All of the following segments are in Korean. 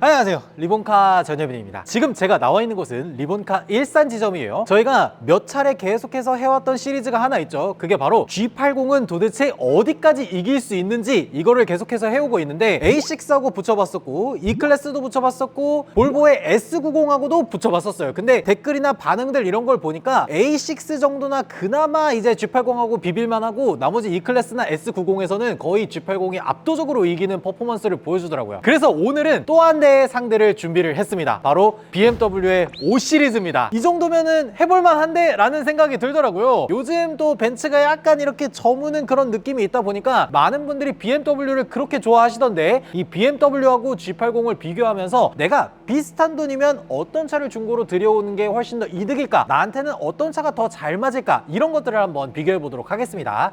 안녕하세요, 리본카 전여빈입니다. 지금 제가 나와 있는 곳은 리본카 일산 지점이에요. 저희가 몇 차례 계속해서 해왔던 시리즈가 하나 있죠. 그게 바로 G80은 도대체 어디까지 이길 수 있는지 이거를 계속해서 해오고 있는데, A6하고 붙여봤었고 E클래스도 붙여봤었고 볼보의 S90하고도 붙여봤었어요. 근데 댓글이나 반응들 이런 걸 보니까 A6 정도나 그나마 이제 G80하고 비빌만하고, 나머지 E클래스나 S90에서는 거의 G80이 압도적으로 이기는 퍼포먼스를 보여주더라고요. 그래서 오늘은 또 한 대의 상대를 준비를 했습니다. 바로 BMW의 5 시리즈입니다. 이 정도면은 해볼만한데? 라는 생각이 들더라고요. 요즘 또 벤츠가 약간 이렇게 저무는 그런 느낌이 있다 보니까 많은 분들이 BMW를 그렇게 좋아하시던데, 이 BMW하고 G80을 비교하면서 내가 비슷한 돈이면 어떤 차를 중고로 들여오는 게 훨씬 더 이득일까? 나한테는 어떤 차가 더 잘 맞을까? 이런 것들을 한번 비교해 보도록 하겠습니다.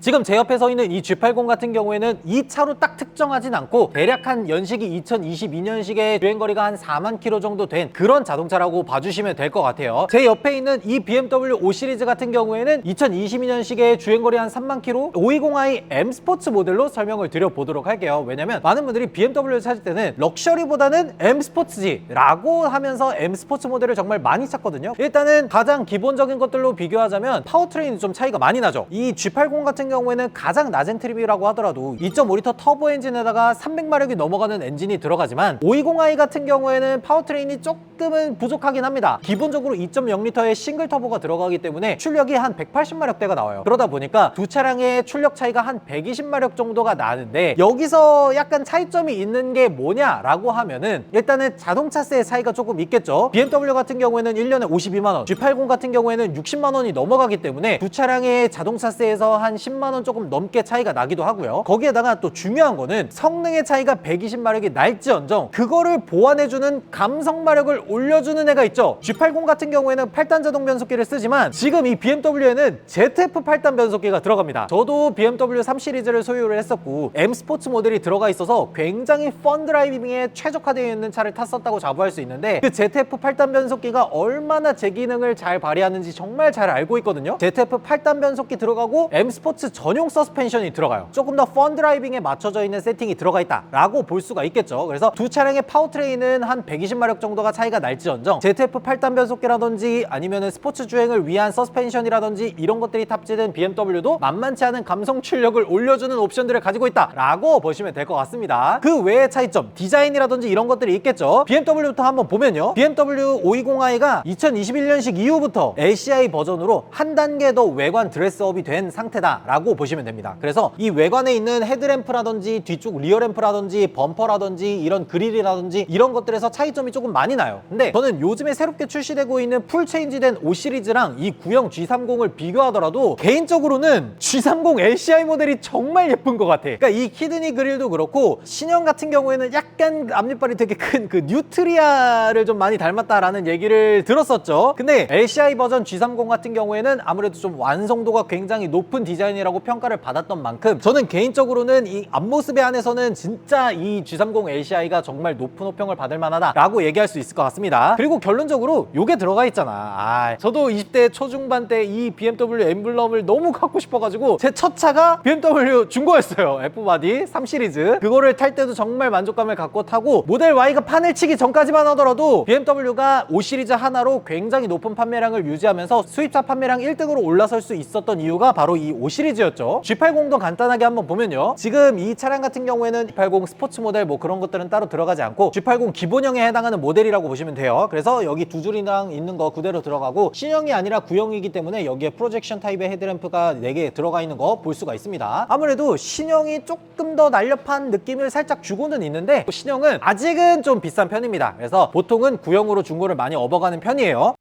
지금 제 옆에 서 있는 이 G80 같은 경우에는 이 차로 딱 특정하진 않고 대략 한 연식이 2022년식의 주행거리가 한 4만 킬로 정도 된 그런 자동차라고 봐주시면 될 것 같아요. 제 옆에 있는 이 BMW 5 시리즈 같은 경우에는 2022년식의 주행거리 한 3만 킬로 520i M 스포츠 모델로 설명을 드려보도록 할게요. 왜냐면 많은 분들이 BMW를 찾을 때는 럭셔리보다는 M 스포츠지 라고 하면서 M 스포츠 모델을 정말 많이 찾거든요. 일단은 가장 기본적인 것들로 비교하자면 파워트레인이 좀 차이가 많이 나죠. 이 G80 같은 경우에는 가장 낮은 트림이라고 하더라도 2.5리터 터보 엔진에다가 300마력이 넘어가는 엔진이 들어가지만 520i 같은 경우에는 파워트레인이 조금은 부족하긴 합니다. 기본적으로 2.0리터의 싱글 터보가 들어가기 때문에 출력이 한 180마력대가 나와요. 그러다 보니까 두 차량의 출력 차이가 한 120마력 정도가 나는데, 여기서 약간 차이점이 있는 게 뭐냐라고 하면은 일단은 자동차세의 차이가 조금 있겠죠. BMW 같은 경우에는 1년에 52만원, G80 같은 경우에는 60만원이 넘어가기 때문에 두 차량의 자동차세에서 한 10만원 조금 넘게 차이가 나기도 하고요. 거기에다가 또 중요한 거는 성능의 차이가 120마력이 날지언정 그거를 보완해주는 감성마력을 올려주는 애가 있죠. G80 같은 경우에는 8단 자동 변속기를 쓰지만 지금 이 BMW에는 ZF 8단 변속기가 들어갑니다. 저도 BMW 3 시리즈를 소유를 했었고 M 스포츠 모델이 들어가 있어서 굉장히 펀 드라이빙에 최적화되어 있는 차를 탔었다고 자부할 수 있는데, 그 ZF 8단 변속기가 얼마나 제 기능을 잘 발휘하는지 정말 잘 알고 있거든요. ZF 8단 변속기 들어가고 M 스포츠 전용 서스펜션이 들어가요. 조금 더 펀 드라이빙에 맞춰져 있는 세팅이 들어가 있다 라고 볼 수가 있겠죠. 그래서 두 차량의 파워트레인은 한 120마력 정도가 차이가 날지언정 ZF 8단 변속기라든지 아니면 스포츠 주행을 위한 서스펜션이라든지 이런 것들이 탑재된 BMW도 만만치 않은 감성 출력을 올려주는 옵션들을 가지고 있다 라고 보시면 될 것 같습니다. 그 외의 차이점, 디자인이라든지 이런 것들이 있겠죠. BMW부터 한번 보면요, BMW 520i가 2021년식 이후부터 LCI 버전으로 한 단계 더 외관 드레스업이 된 상태다 라고 보시면 됩니다. 그래서 이 외관에 있는 헤드램프라든지 뒤쪽 리어램프라든지 범퍼라든지 이런 그릴이라든지 이런 것들에서 차이점이 조금 많이 나요. 근데 저는 요즘에 새롭게 출시되고 있는 풀 체인지된 5 시리즈랑 이 구형 G30을 비교하더라도 개인적으로는 G30 LCI 모델이 정말 예쁜 것 같아. 그러니까 이 키드니 그릴도 그렇고, 신형 같은 경우에는 약간 앞니빨이 되게 큰 그 뉴트리아를 좀 많이 닮았다라는 얘기를 들었었죠. 근데 LCI 버전 G30 같은 경우에는 아무래도 좀 완성도가 굉장히 높은 디자인이라고 평가를 받았던 만큼 저는 개인적으로는 이 앞모습에 한해서는 진짜 이 G30 LCI가 정말 높은 호평을 받을 만하다 라고 얘기할 수 있을 것 같습니다. 그리고 결론적으로 요게 들어가 있잖아. 저도 20대 초중반 때 이 BMW 엠블럼을 너무 갖고 싶어가지고 제 첫 차가 BMW 중고였어요. F바디 3 시리즈. 그거를 탈 때도 정말 만족감을 갖고 타고, 모델 Y가 판을 치기 전까지만 하더라도 BMW가 5 시리즈 하나로 굉장히 높은 판매량을 유지하면서 수입차 판매량 1등으로 올라설 수 있었던 이유가 바로 이 5 시리즈였죠. G80도 간단하게 한번 보면요, 지금 이 차량 같은 경우에는 G80 스포츠 모델 뭐 그런 것들은 따로 들어가지 않고 G80 기본형에 해당하는 모델이라고 보시면 돼요. 그래서 여기 두 줄이랑 있는 거 그대로 들어가고, 신형이 아니라 구형이기 때문에 여기에 프로젝션 타입의 헤드램프가 4개 들어가 있는 거 볼 수가 있습니다. 아무래도 신형이 조금 더 날렵한 느낌을 살짝 주고는 있는데, 신형은 아직은 좀 비싼 편입니다. 그래서 보통은 구형으로 중고를 많이 업어가는 편이에요.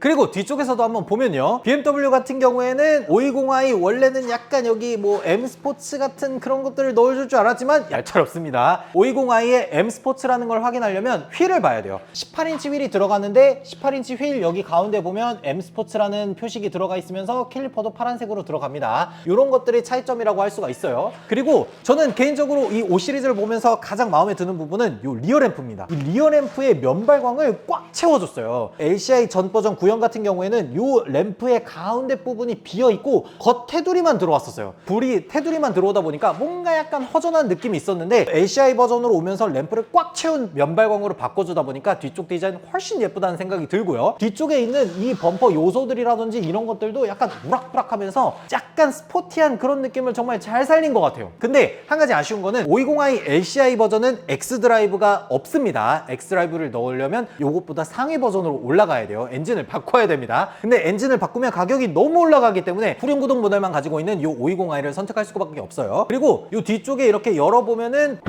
그리고 뒤쪽에서도 한번 보면요, BMW 같은 경우에는 520i 원래는 약간 여기 뭐 M 스포츠 같은 그런 것들을 넣어줄 줄 알았지만 얄짤없습니다. 520i의 M 스포츠라는 걸 확인하려면 휠을 봐야 돼요. 18인치 휠이 들어가는데 18인치 휠 여기 가운데 보면 M 스포츠라는 표식이 들어가 있으면서 캘리퍼도 파란색으로 들어갑니다. 이런 것들이 차이점이라고 할 수가 있어요. 그리고 저는 개인적으로 이 5 시리즈를 보면서 가장 마음에 드는 부분은 이 리어 램프입니다. 이 리어 램프의 면발광을 꽉 채워줬어요. LCI 전 버전 9 구형 같은 경우에는 요 램프의 가운데 부분이 비어있고 겉 테두리만 들어왔었어요. 불이 테두리만 들어오다 보니까 뭔가 약간 허전한 느낌이 있었는데 LCI 버전으로 오면서 램프를 꽉 채운 면발광으로 바꿔주다 보니까 뒤쪽 디자인 훨씬 예쁘다는 생각이 들고요. 뒤쪽에 있는 이 범퍼 요소들이라든지 이런 것들도 약간 우락부락하면서 약간 스포티한 그런 느낌을 정말 잘 살린 것 같아요. 근데 한 가지 아쉬운 거는 520i LCI 버전은 X드라이브가 없습니다. X드라이브를 넣으려면 요것보다 상위 버전으로 올라가야 돼요. 엔진을 바꿔야 됩니다. 근데 엔진을 바꾸면 가격이 너무 올라가기 때문에 후륜구동 모델만 가지고 있는 요 520i를 선택할 수밖에 없어요. 그리고 요 뒤쪽에 이렇게 열어보면은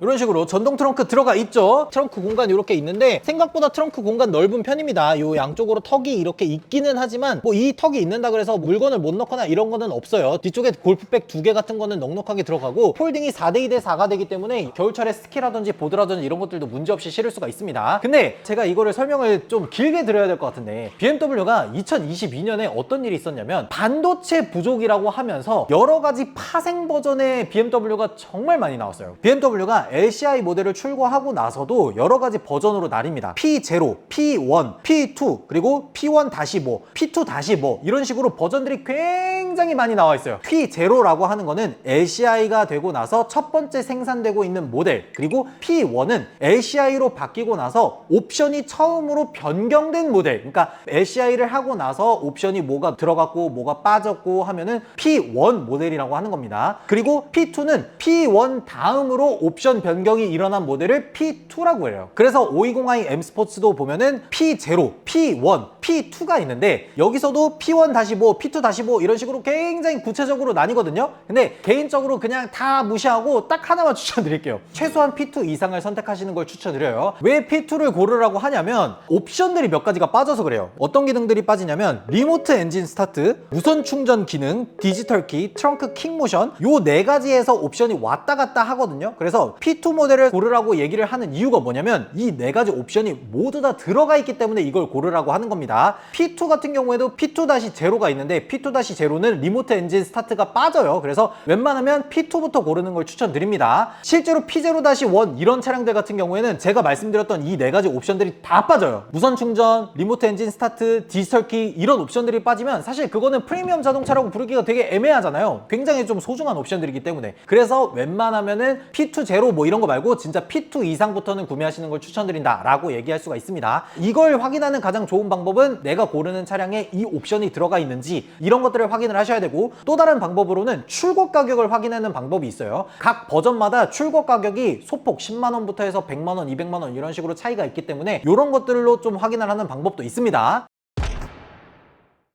이런 식으로 전동 트렁크 들어가 있죠. 트렁크 공간 이렇게 있는데 생각보다 트렁크 공간 넓은 편입니다. 요 양쪽으로 턱이 이렇게 있기는 하지만 뭐 이 턱이 있는다 그래서 물건을 못 넣거나 이런 거는 없어요. 뒤쪽에 골프백 2개 같은 거는 넉넉하게 들어가고 폴딩이 4대2 대 4가 되기 때문에 겨울철에 스키라든지 보드라든지 이런 것들도 문제없이 실을 수가 있습니다. 근데 제가 이거를 설명을 좀 길게 드려야 될 것 같은데 BMW가 2022년에 어떤 일이 있었냐면 반도체 부족이라고 하면서 여러 가지 파생 버전의 BMW가 정말 많이 나왔어요. BMW가 LCI 모델을 출고하고 나서도 여러 가지 버전으로 나뉩니다. P0, P1, P2, 그리고 P1-5, P2-5 이런 식으로 버전들이 굉장히 많이 나와 있어요. P0라고 하는 거는 LCI가 되고 나서 첫 번째 생산되고 있는 모델, 그리고 P1은 LCI로 바뀌고 나서 옵션이 처음으로 변경된 모델. 그러니까 LCI를 하고 나서 옵션이 뭐가 들어갔고 뭐가 빠졌고 하면은 P1 모델이라고 하는 겁니다. 그리고 P2는 P1 다음으로 옵션 변경이 일어난 모델을 P2라고 해요. 그래서 520i M 스포츠도 보면은 P0, P1, P2가 있는데 여기서도 P1-5, P2-5 이런 식으로 굉장히 구체적으로 나뉘거든요. 근데 개인적으로 그냥 다 무시하고 딱 하나만 추천드릴게요. 최소한 P2 이상을 선택하시는 걸 추천드려요. 왜 P2를 고르라고 하냐면 옵션들이 몇 가지가 빠져서 그래요. 어떤 기능들이 빠지냐면 리모트 엔진 스타트, 무선 충전 기능, 디지털 키, 트렁크 킥 모션 요 네 가지에서 옵션이 왔다 갔다 하거든요. 그래서 P2 모델을 고르라고 얘기를 하는 이유가 뭐냐면 이 네 가지 옵션이 모두 다 들어가 있기 때문에 이걸 고르라고 하는 겁니다. P2 같은 경우에도 P2-0가 있는데 P2-0는 리모트 엔진 스타트가 빠져요. 그래서 웬만하면 P2부터 고르는 걸 추천드립니다. 실제로 P0-1 이런 차량들 같은 경우에는 제가 말씀드렸던 이 네 가지 옵션들이 다 빠져요. 무선 충전, 리모트 엔진 스타트, 디지털 키 이런 옵션들이 빠지면 사실 그거는 프리미엄 자동차라고 부르기가 되게 애매하잖아요. 굉장히 좀 소중한 옵션들이기 때문에. 그래서 웬만하면은 P2-0 뭐 이런 거 말고 진짜 P2 이상부터는 구매하시는 걸 추천드린다 라고 얘기할 수가 있습니다. 이걸 확인하는 가장 좋은 방법은 내가 고르는 차량에 이 옵션이 들어가 있는지 이런 것들을 확인을 하셔야 되고, 또 다른 방법으로는 출고 가격을 확인하는 방법이 있어요. 각 버전마다 출고 가격이 소폭 10만원부터 해서 100만원, 200만원 이런 식으로 차이가 있기 때문에 이런 것들로 좀 확인을 하는 방법도 있습니다.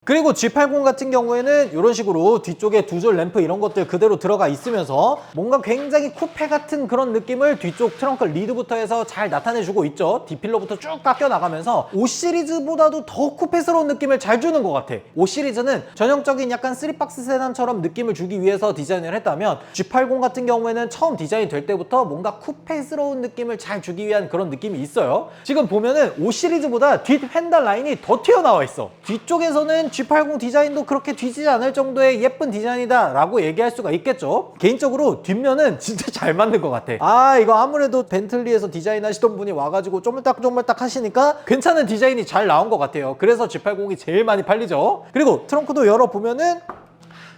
그리고 G80 같은 경우에는 이런 식으로 뒤쪽에 두 줄 램프 이런 것들 그대로 들어가 있으면서 뭔가 굉장히 쿠페 같은 그런 느낌을 뒤쪽 트렁크 리드부터 해서 잘 나타내주고 있죠. D필러부터 쭉 깎여 나가면서 5 시리즈보다도 더 쿠페스러운 느낌을 잘 주는 것 같아. 5 시리즈는 전형적인 약간 3박스 세단처럼 느낌을 주기 위해서 디자인을 했다면 G80 같은 경우에는 처음 디자인 될 때부터 뭔가 쿠페스러운 느낌을 잘 주기 위한 그런 느낌이 있어요. 지금 보면은 5 시리즈보다 뒷 휀달 라인이 더 튀어나와 있어. 뒤쪽에서는 G80 디자인도 그렇게 뒤지지 않을 정도의 예쁜 디자인이다 라고 얘기할 수가 있겠죠. 개인적으로 뒷면은 진짜 잘 만든 것 같아. 아, 이거 아무래도 벤틀리에서 디자인 하시던 분이 와가지고 쪼물딱쪼물딱 하시니까 괜찮은 디자인이 잘 나온 것 같아요. 그래서 G80이 제일 많이 팔리죠. 그리고 트렁크도 열어보면은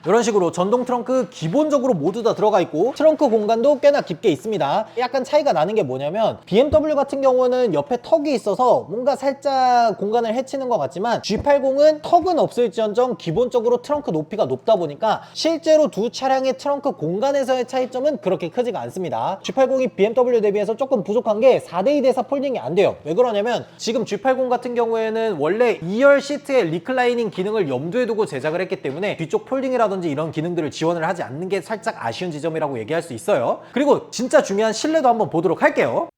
이런 식으로 전동 트렁크 기본적으로 모두 다 들어가 있고 트렁크 공간도 꽤나 깊게 있습니다. 약간 차이가 나는 게 뭐냐면 BMW 같은 경우는 옆에 턱이 있어서 뭔가 살짝 공간을 해치는 것 같지만 G80은 턱은 없을지언정 기본적으로 트렁크 높이가 높다 보니까 실제로 두 차량의 트렁크 공간에서의 차이점은 그렇게 크지가 않습니다. G80이 BMW 대비해서 조금 부족한 게 4대2 대 4 폴딩이 안 돼요. 왜 그러냐면 지금 G80 같은 경우에는 원래 2열 시트의 리클라이닝 기능을 염두에 두고 제작을 했기 때문에 뒤쪽 폴딩이라 든지 이런 기능들을 지원을 하지 않는 게 살짝 아쉬운 지점이라고 얘기할 수 있어요. 그리고 진짜 중요한 실내도 한번 보도록 할게요.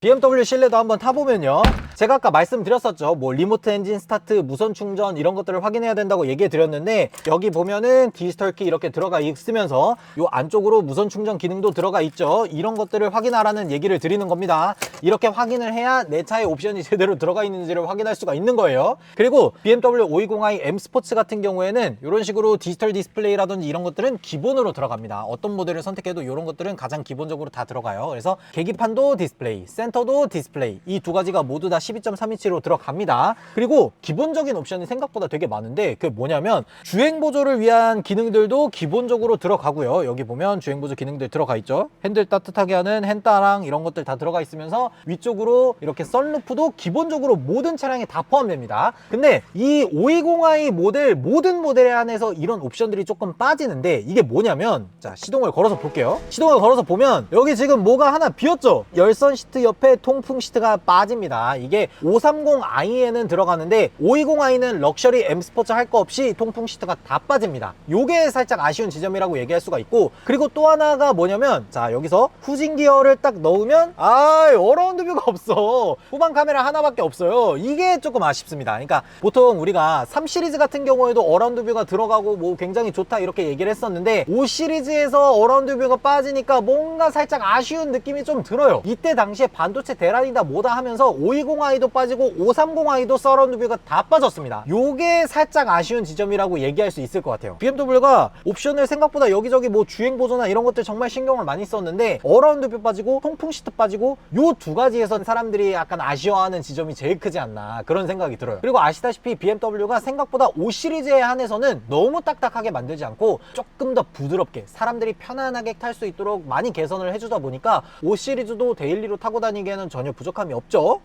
BMW 실내도 한번 타보면요, 제가 아까 말씀드렸었죠. 뭐 리모트 엔진 스타트, 무선 충전 이런 것들을 확인해야 된다고 얘기해 드렸는데 여기 보면은 디지털 키 이렇게 들어가 있으면서 요 안쪽으로 무선 충전 기능도 들어가 있죠. 이런 것들을 확인하라는 얘기를 드리는 겁니다. 이렇게 확인을 해야 내 차에 옵션이 제대로 들어가 있는지를 확인할 수가 있는 거예요. 그리고 BMW 520i M 스포츠 같은 경우에는 이런 식으로 디지털 디스플레이라든지 이런 것들은 기본으로 들어갑니다. 어떤 모델을 선택해도 이런 것들은 가장 기본적으로 다 들어가요. 그래서 계기판도 디스플레이, 센터도 디스플레이, 이 두 가지가 모두 다 12.3인치로 들어갑니다. 그리고 기본적인 옵션이 생각보다 되게 많은데 그게 뭐냐면 주행 보조를 위한 기능들도 기본적으로 들어가고요. 여기 보면 주행 보조 기능들 들어가 있죠. 핸들 따뜻하게 하는 핸따랑 이런 것들 다 들어가 있으면서 위쪽으로 이렇게 썬루프도 기본적으로 모든 차량에 다 포함됩니다. 근데 이 520i 모델 모든 모델에 한해서 이런 옵션들이 조금 빠지는데 이게 뭐냐면 자 시동을 걸어서 볼게요. 시동을 걸어서 보면 여기 지금 뭐가 하나 비었죠. 열선 시트 옆에 통풍 시트가 빠집니다. 이게 530i에는 들어가는데 520i는 럭셔리 M 스포츠 할 거 없이 통풍 시트가 다 빠집니다. 요게 살짝 아쉬운 지점이라고 얘기할 수가 있고, 그리고 또 하나가 뭐냐면 자 여기서 후진 기어를 딱 넣으면 어라운드 뷰가 없어. 후방 카메라 하나밖에 없어요. 이게 조금 아쉽습니다. 그러니까 보통 우리가 3 시리즈 같은 경우에도 어라운드 뷰가 들어가고 뭐 굉장히 좋다 이렇게 얘기를 했었는데 5 시리즈에서 어라운드 뷰가 빠지니까 뭔가 살짝 아쉬운 느낌이 좀 들어요. 이때 당시에 반도체 대란이다 뭐다 하면서 520i도 빠지고 530i도 서라운드 뷰가 다 빠졌습니다. 요게 살짝 아쉬운 지점이라고 얘기할 수 있을 것 같아요. BMW가 옵션을 생각보다 여기저기 뭐 주행 보조나 이런 것들 정말 신경을 많이 썼는데 어라운드 뷰 빠지고 통풍 시트 빠지고 요 두 가지에서 사람들이 약간 아쉬워하는 지점이 제일 크지 않나 그런 생각이 들어요. 그리고 아시다시피 BMW가 생각보다 5 시리즈에 한해서는 너무 딱딱하게 만들지 않고 조금 더 부드럽게 사람들이 편안하게 탈 수 있도록 많이 개선을 해주다 보니까 5 시리즈도 데일리로 타고 다니기에는 전혀 부족함이 없죠.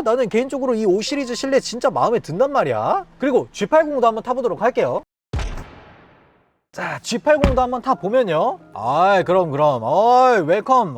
나는 개인적으로 이 5 시리즈 실내 진짜 마음에 든단 말이야. 그리고 G80도 한번 타보도록 할게요. 자, G80도 한번 타보면요. 그럼. 웰컴.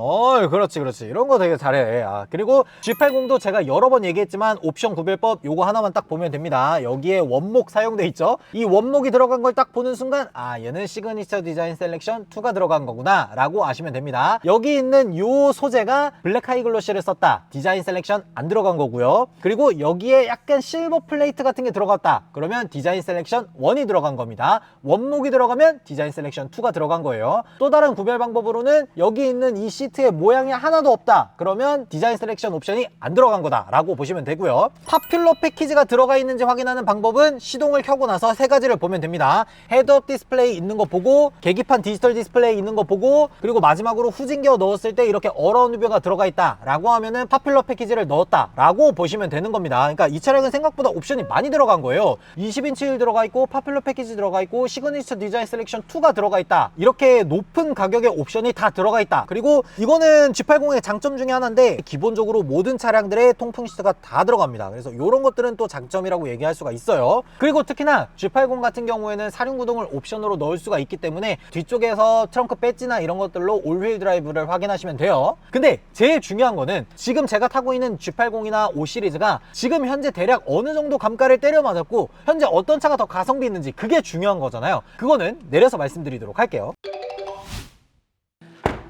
그렇지. 이런 거 되게 잘해. 그리고 G80도 제가 여러 번 얘기했지만 옵션 구별법 요거 하나만 딱 보면 됩니다. 여기에 원목 사용돼 있죠. 이 원목이 들어간 걸 딱 보는 순간 얘는 시그니처 디자인 셀렉션 2가 들어간 거구나 라고 아시면 됩니다. 여기 있는 요 소재가 블랙 하이글로시를 썼다. 디자인 셀렉션 안 들어간 거고요. 그리고 여기에 약간 실버 플레이트 같은 게 들어갔다. 그러면 디자인 셀렉션 1이 들어간 겁니다. 원목이 들어가면 디자인 셀렉션 2가 들어간 거예요. 또 다른 구별 방법으로는 여기 있는 이 시트의 모양이 하나도 없다. 그러면 디자인 셀렉션 옵션이 안 들어간 거다 라고 보시면 되고요. 파퓰러 패키지가 들어가 있는지 확인하는 방법은 시동을 켜고 나서 세 가지를 보면 됩니다. 헤드업 디스플레이 있는 거 보고, 계기판 디지털 디스플레이 있는 거 보고, 그리고 마지막으로 후진 기어 넣었을 때 이렇게 어라운드 뷰가 들어가 있다 라고 하면은 파퓰러 패키지를 넣었다 라고 보시면 되는 겁니다. 그러니까 이 차량은 생각보다 옵션이 많이 들어간 거예요. 20인치 휠 들어가 있고, 파퓰러 패키지 들어가 있고, 시그니처 디자인 셀렉션 2가 들어가 있다. 이렇게 높은 가격의 옵션이 다 들어가 있다. 그리고 이거는 G80의 장점 중에 하나인데 기본적으로 모든 차량들의 통풍 시트가 다 들어갑니다. 그래서 이런 것들은 또 장점이라고 얘기할 수가 있어요. 그리고 특히나 G80 같은 경우에는 사륜구동을 옵션으로 넣을 수가 있기 때문에 뒤쪽에서 트렁크 배지나 이런 것들로 올휠 드라이브를 확인하시면 돼요. 근데 제일 중요한 거는 지금 제가 타고 있는 G80이나 5 시리즈가 지금 현재 대략 어느 정도 감가를 때려 맞았고 현재 어떤 차가 더 가성비 있는지 그게 중요한 거잖아요. 그거는 내려서 말씀드리도록 할게요.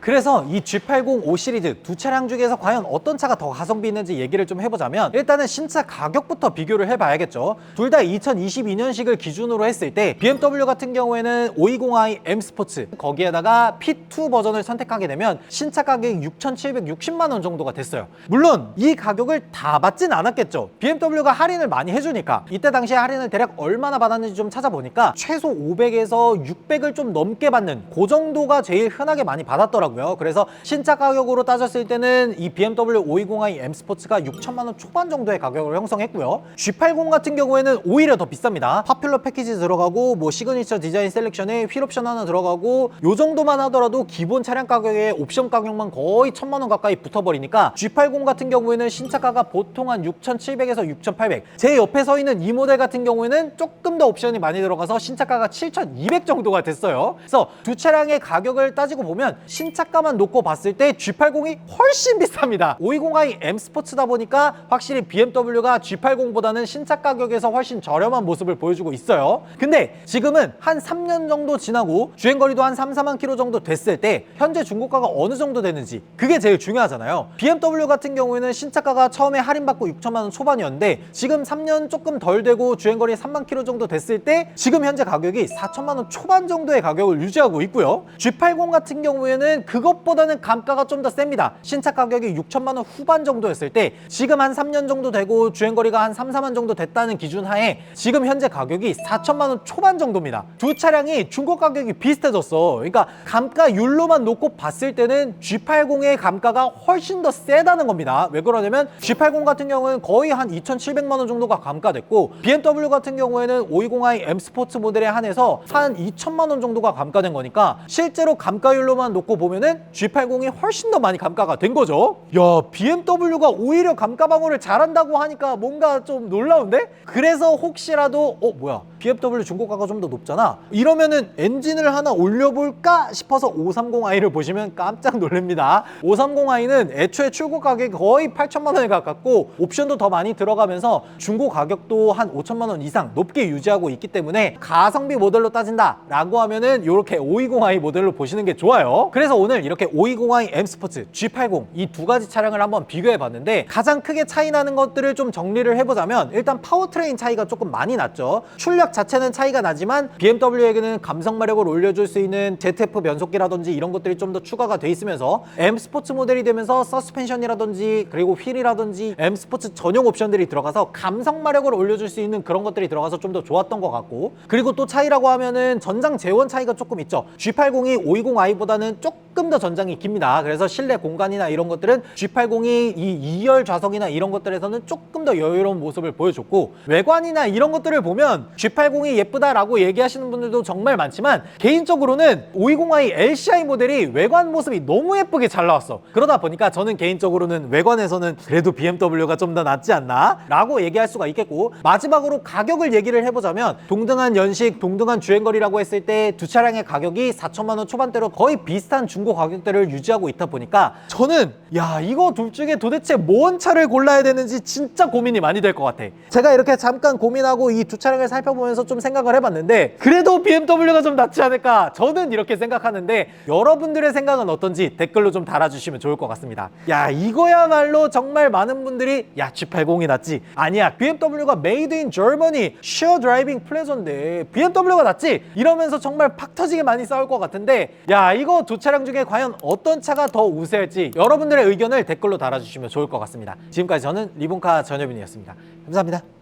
그래서 이 G80 5 시리즈 두 차량 중에서 과연 어떤 차가 더 가성비 있는지 얘기를 좀 해보자면 일단은 신차 가격부터 비교를 해봐야겠죠. 둘 다 2022년식을 기준으로 했을 때 BMW 같은 경우에는 520i M 스포츠 거기에다가 P2 버전을 선택하게 되면 신차 가격이 6,760만 원 정도가 됐어요. 물론 이 가격을 다 받진 않았겠죠. BMW가 할인을 많이 해주니까. 이때 당시에 할인을 대략 얼마나 받았는지 좀 찾아보니까 최소 500에서 600을 좀 넘게 받는 그 정도가 제일 흔하게 많이 받았더라고요. 그래서 신차 가격으로 따졌을 때는 이 BMW 520i M 스포츠가 6천만 원 초반 정도의 가격을 형성했고요. G80 같은 경우에는 오히려 더 비쌉니다. 파퓰러 패키지 들어가고 뭐 시그니처 디자인 셀렉션에 휠 옵션 하나 들어가고 요 정도만 하더라도 기본 차량 가격에 옵션 가격만 거의 1,000만 원 가까이 붙어버리니까 G80 같은 경우에는 신차가가 보통 한 6,700에서 6,800. 제 옆에 서 있는 이 모델 같은 경우에는 조금 더 옵션이 많이 들어가서 신차가가 7,200 정도가 됐어요. 그래서 두 차량의 가격을 따지고 보면 신차가만 놓고 봤을 때 G80이 훨씬 비쌉니다. 520i M 스포츠다 보니까 확실히 BMW가 G80보다는 신차 가격에서 훨씬 저렴한 모습을 보여주고 있어요. 근데 지금은 한 3년 정도 지나고 주행거리도 한 3, 4만 킬로 정도 됐을 때 현재 중고가가 어느 정도 되는지 그게 제일 중요하잖아요. BMW 같은 경우에는 신차가가 처음에 할인받고 6천만 원 초반이었는데 지금 3년 조금 덜 되고 주행거리 3만 킬로 정도 됐을 때 지금 현재 가격이 4천만 원 초반 정도의 가격을 유지하고 있고요. G80 같은 경우에는 그것보다는 감가가 좀 더 셉니다. 신차 가격이 6천만 원 후반 정도였을 때 지금 한 3년 정도 되고 주행거리가 한 3, 4만 정도 됐다는 기준 하에 지금 현재 가격이 4천만 원 초반 정도입니다. 두 차량이 중고 가격이 비슷해졌어. 그러니까 감가율로만 놓고 봤을 때는 G80의 감가가 훨씬 더 세다는 겁니다. 왜 그러냐면 G80 같은 경우는 거의 한 2,700만 원 정도가 감가됐고 BMW 같은 경우에는 520i M 스포츠 모델에 한해서 한 2천만 원 정도가 감가된 거니까 실제로 감가율로만 놓고 보면은 G80이 훨씬 더 많이 감가가 된 거죠. 야, BMW가 오히려 감가 방어를 잘한다고 하니까 뭔가 좀 놀라운데? 그래서 혹시라도 뭐야, BMW 중고가가 좀 더 높잖아, 이러면은 엔진을 하나 올려볼까 싶어서 530i를 보시면 깜짝 놀랍니다. 530i는 애초에 출고 가격이 거의 8천만 원에 가깝고 옵션도 더 많이 들어가면서 중고 가격도 한 5천만 원 이상 높게 유지하고 있기 때문에 가성비 모델로 따진다 라고 하면은 이렇게 520i 모델로 보시는 게 좋아요. 그래서 오늘 이렇게 520i M 스포츠, G80 이 두 가지 차량을 한번 비교해 봤는데 가장 크게 차이 나는 것들을 좀 정리를 해보자면 일단 파워트레인 차이가 조금 많이 났죠. 출력 자체는 차이가 나지만 BMW에게는 감성 마력을 올려줄 수 있는 ZF 변속기라든지 이런 것들이 좀 더 추가가 돼 있으면서 M 스포츠 모델이 되면서 서스펜션이라든지 그리고 휠이라든지 M 스포츠 전용 옵션들이 들어가서 감성 마력을 올려줄 수 있는 그런 것들이 들어가서 좀 더 좋았던 것 같고, 그리고 또 차이라고 하면은 전장 재원 차이가 조금 있죠. G80이 520i보다는 조금 더 전장이 깁니다. 그래서 실내 공간이나 이런 것들은 G80이 이 2열 좌석이나 이런 것들에서는 조금 더 여유로운 모습을 보여줬고, 외관이나 이런 것들을 보면 G80이 예쁘다라고 얘기하시는 분들도 정말 많지만 개인적으로는 520i LCI 모델이 외관 모습이 너무 예쁘게 잘 나왔어. 그러다 보니까 저는 개인적으로는 외관에서는 그래도 BMW가 좀 더 낫지 않나 라고 얘기할 수가 있겠고, 마지막으로 가격을 얘기를 해보자면 동등한 연식, 동등한 주행거리라고 했을 때 두 차량의 가격이 4천만 원 초반대로 거의 비슷한 중고 가격대를 유지하고 있다 보니까 저는 야, 이거 둘 중에 도대체 뭔 차를 골라야 되는지 진짜 고민이 많이 될 것 같아. 제가 이렇게 잠깐 고민하고 이 두 차량을 살펴보면서 좀 생각을 해봤는데 그래도 BMW가 좀 낫지 않을까, 저는 이렇게 생각하는데 여러분들의 생각은 어떤지 댓글로 좀 달아주시면 좋을 것 같습니다. 야, 이거야말로 정말 많은 분들이 야, G80이 낫지, 아니야 BMW가 Made in Germany Sheer Driving Pleasure인데 BMW가 낫지, 이러면서 정말 팍 터지게 많이 싸울 것 같은데, 야, 이거 두 차량 중에 과연 어떤 차가 더 우세할지 여러분들의 의견을 댓글로 달아주시면 좋을 것 같습니다. 지금까지 저는 리본카 전여빈이었습니다. 감사합니다.